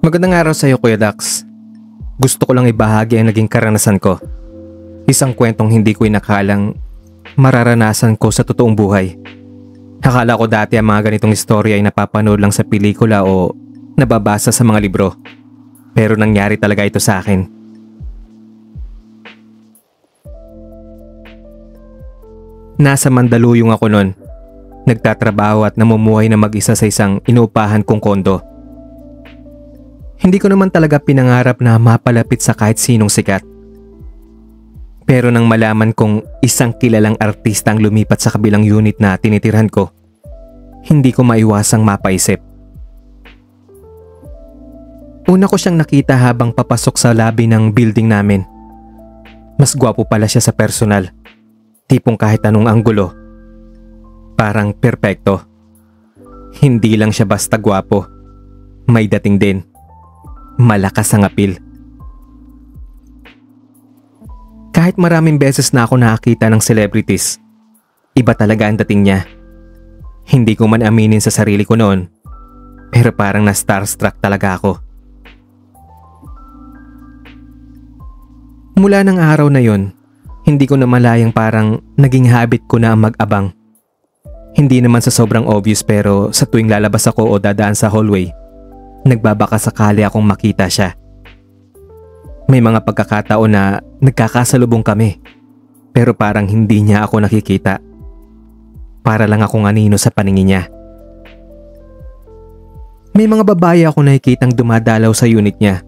Magandang araw sa iyo, Kuya Dax. Gusto ko lang ibahagi ang naging karanasan ko. Isang kwentong hindi ko inakalang mararanasan ko sa totoong buhay. Akala ko dati ang mga ganitong istorya ay napapanood lang sa pelikula o nababasa sa mga libro. Pero nangyari talaga ito sa akin. Nasa Mandaluyong ako noon. Nagtatrabaho at namumuhay na mag-isa sa isang inuupahan kong kondo. Hindi ko naman talaga pinangarap na mapalapit sa kahit sinong sikat. Pero nang malaman kong isang kilalang artista ang lumipat sa kabilang unit na tinitirhan ko, hindi ko maiwasang mapaisip. Una ko siyang nakita habang papasok sa lobby ng building namin. Mas gwapo pala siya sa personal. Tipong kahit anong anggulo. Parang perpekto. Hindi lang siya basta gwapo. May dating din. Malakas ang apil. Kahit maraming beses na ako nakakita ng celebrities, iba talaga ang dating niya. Hindi ko man aminin sa sarili ko noon, pero parang na-starstruck talaga ako. Mula ng araw na yon, hindi ko na malayang parang naging habit ko na ang mag-abang. Hindi naman sa sobrang obvious pero sa tuwing lalabas ako o dadaan sa hallway, nagbabaka sakali akong makita siya. May mga pagkakataon na nagkakasalubong kami, pero parang hindi niya ako nakikita. Para lang akong anino sa paningin niya. May mga babae ako nakikitang dumadalaw sa unit niya.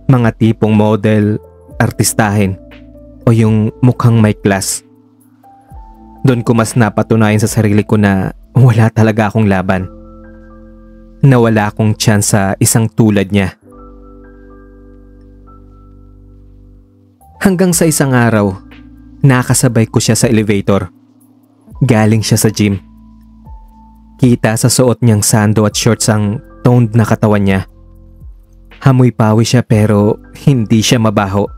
Mga tipong model, artistahin, o yung mukhang may class. Doon ko mas napatunayan sa sarili ko na wala talaga akong laban. Na wala akong chance sa isang tulad niya. Hanggang sa isang araw, nakasabay ko siya sa elevator. Galing siya sa gym. Kita sa suot niyang sando at shorts ang toned na katawan niya. Hamoy pawi siya pero hindi siya mabaho.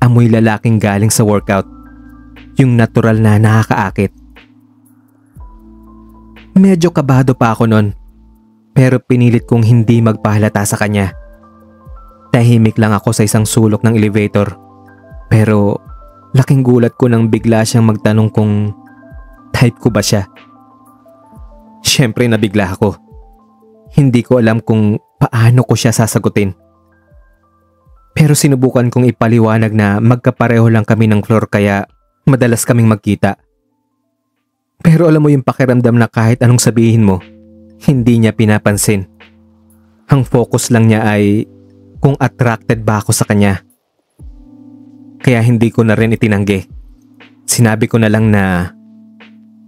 Amoy lalaking galing sa workout. Yung natural na nakakaakit. Medyo kabado pa ako noon. Pero pinilit kong hindi magpahalata sa kanya. Tahimik lang ako sa isang sulok ng elevator. Pero laking gulat ko nang bigla siyang magtanong kung type ko ba siya. Siyempre nabigla ako. Hindi ko alam kung paano ko siya sasagutin. Pero sinubukan kong ipaliwanag na magkapareho lang kami ng floor kaya madalas kaming magkita. Pero alam mo yung pakiramdam na kahit anong sabihin mo, hindi niya pinapansin. Ang focus lang niya ay kung attracted ba ako sa kanya. Kaya hindi ko na rin itinanggi. Sinabi ko na lang na,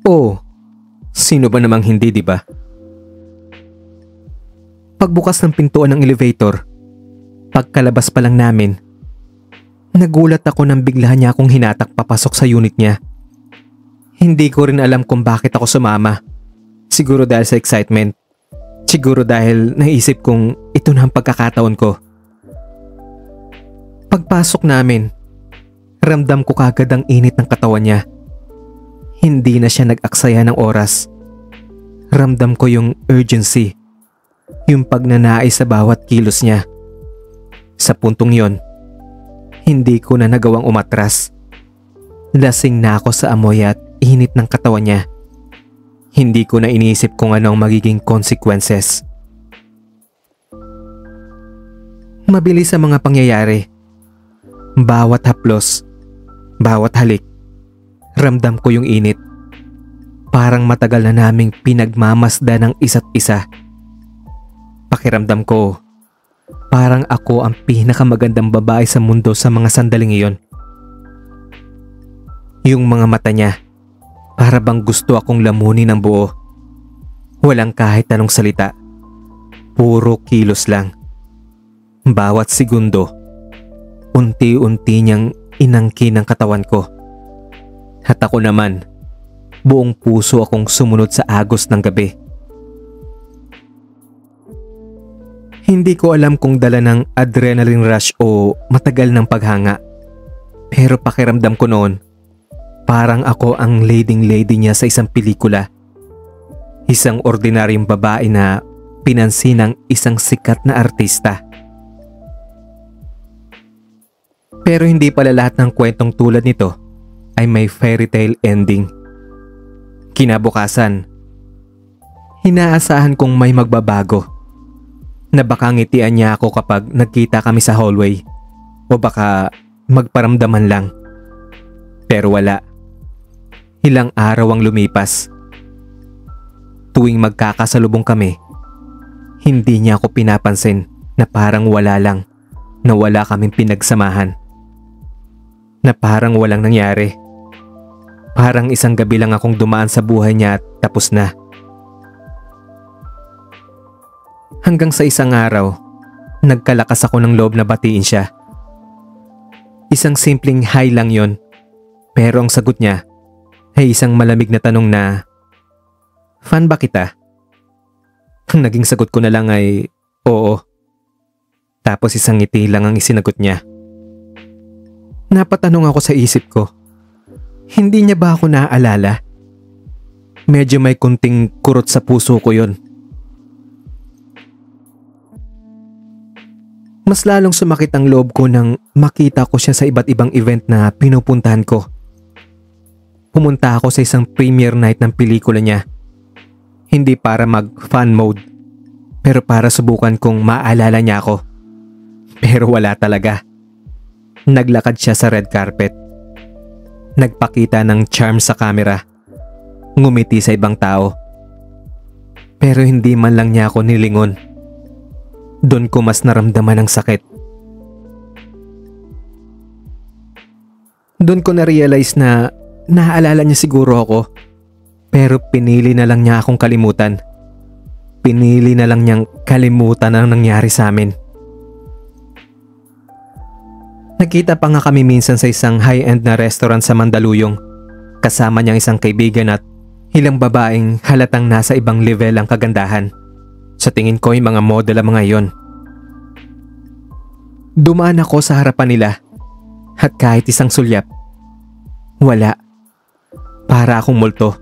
"Oh, sino ba namang hindi, di ba?" Pagbukas ng pintuan ng elevator, pagkalabas pa lang namin, nagulat ako nang bigla niya akong hinatak papasok sa unit niya. Hindi ko rin alam kung bakit ako sumama. Siguro dahil sa excitement. Siguro dahil naisip kong ito na ang pagkakataon ko. Pagpasok namin, ramdam ko kagad ang init ng katawan niya. Hindi na siya nag-aksaya ng oras. Ramdam ko yung urgency. Yung pagnanais sa bawat kilos niya. Sa puntong yon, hindi ko na nagawang umatras. Lasing na ako sa amoy at init ng katawan niya. Hindi ko na iniisip kung ano ang magiging consequences. Mabilis ang mga pangyayari. Bawat haplos, bawat halik, ramdam ko yung init. Parang matagal na naming pinagmamasda ng isa't isa. Pakiramdam ko, parang ako ang pinakamagandang babae sa mundo sa mga sandaling iyon. Yung mga mata niya, para bang gusto akong lamunin ng buo. Walang kahit anong salita. Puro kilos lang. Bawat segundo, unti-unti niyang inangkin ang katawan ko. At ako naman, buong puso akong sumunod sa agos ng gabi. Hindi ko alam kung dala ng adrenaline rush o matagal ng paghanga. Pero pakiramdam ko noon, parang ako ang leading lady niya sa isang pelikula. Isang ordinaryong babae na pinansin ng isang sikat na artista. Pero hindi pala lahat ng kwentong tulad nito ay may fairy tale ending. Kinabukasan, inaasahan kong may magbabago, na baka ngitian niya ako kapag nagkita kami sa hallway o baka magparamdaman lang. Pero wala. Ilang araw ang lumipas. Tuwing magkakasalubong kami, hindi niya ako pinapansin na parang wala lang, na wala kaming pinagsamahan. Na parang walang nangyari. Parang isang gabi lang akong dumaan sa buhay niya at tapos na. Hanggang sa isang araw, nagkalakas ako ng loob na batiin siya. Isang simpleng hi lang yon, pero ang sagot niya ay isang malamig na tanong na, "Fan ba kita?" Ang naging sagot ko na lang ay, "Oo." Tapos isang ngiti lang ang isinagot niya. Napatanong ako sa isip ko, hindi niya ba ako naaalala? Medyo may kunting kurot sa puso ko yon. Mas lalong sumakit ang loob ko nang makita ko siya sa iba't ibang event na pinupuntahan ko. Pumunta ako sa isang premiere night ng pelikula niya. Hindi para mag-fun mode, pero para subukan kung maalala niya ako. Pero wala talaga. Naglakad siya sa red carpet. Nagpakita ng charm sa camera. Ngumiti sa ibang tao. Pero hindi man lang niya ako nilingon. Doon ko mas naramdaman ang sakit. Doon ko na-realize na naaalala niya siguro ako. Pero pinili na lang niya akong kalimutan. Pinili na lang niyang kalimutan ang nangyari sa amin. Nagkita pa nga kami minsan sa isang high-end na restaurant sa Mandaluyong. Kasama niyang isang kaibigan at ilang babaeng halatang nasa ibang level ang kagandahan. Sa tingin ko ay mga model ang mga iyon. Dumaan ako sa harapan nila at kahit isang sulyap, wala. Para akong multo.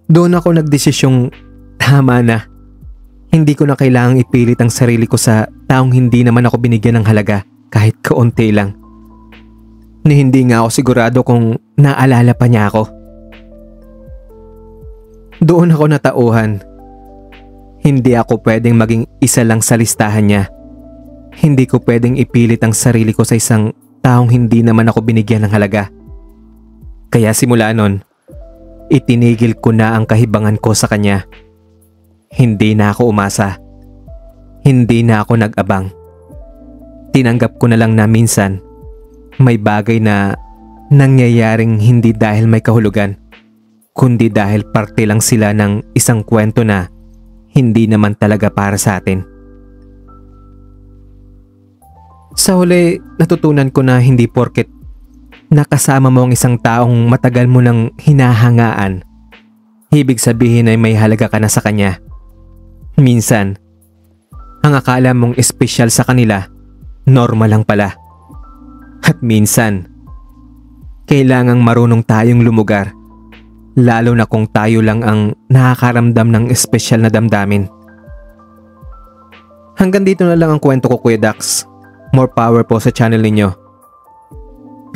Doon ako nagdesisyong tama na. Hindi ko na kailangang ipilit ang sarili ko sa taong hindi naman ako binigyan ng halaga kahit kaunti lang. Ni hindi nga ako sigurado kung naalala pa niya ako. Doon ako natauhan. Hindi ako pwedeng maging isa lang sa listahan niya. Hindi ko pwedeng ipilit ang sarili ko sa isang taong hindi naman ako binigyan ng halaga. Kaya simula nun, itinigil ko na ang kahibangan ko sa kanya. Hindi na ako umasa. Hindi na ako nag-abang. Tinanggap ko na lang na minsan may bagay na nangyayaring hindi dahil may kahulugan, kundi dahil parte lang sila ng isang kwento na hindi naman talaga para sa atin. Sa huli, natutunan ko na hindi porket nakasama mo ang isang taong matagal mo nang hinahangaan, ibig sabihin ay may halaga ka na sa kanya. Minsan, ang akala mong espesyal sa kanila, normal lang pala. At minsan, kailangang marunong tayong lumugar, lalo na kung tayo lang ang nakakaramdam ng espesyal na damdamin. Hanggang dito na lang ang kwento ko, Kuya Dax. More power po sa channel ninyo.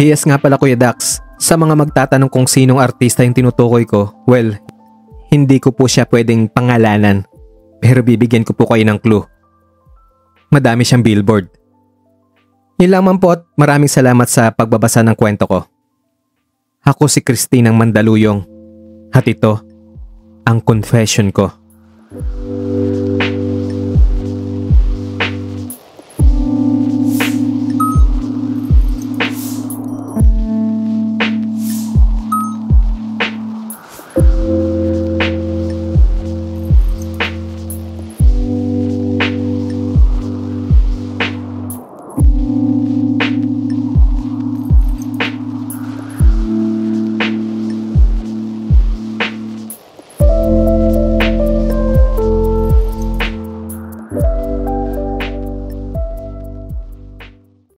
PS nga pala, Kuya Dax, sa mga magtatanong kung sinong artista yung tinutukoy ko, well, hindi ko po siya pwedeng pangalanan. Pero bibigyan ko po kayo ng clue. Madami siyang billboard. Yun lamang po at maraming salamat sa pagbabasa ng kwento ko. Ako si Christine ng Mandaluyong at ito ang confession ko.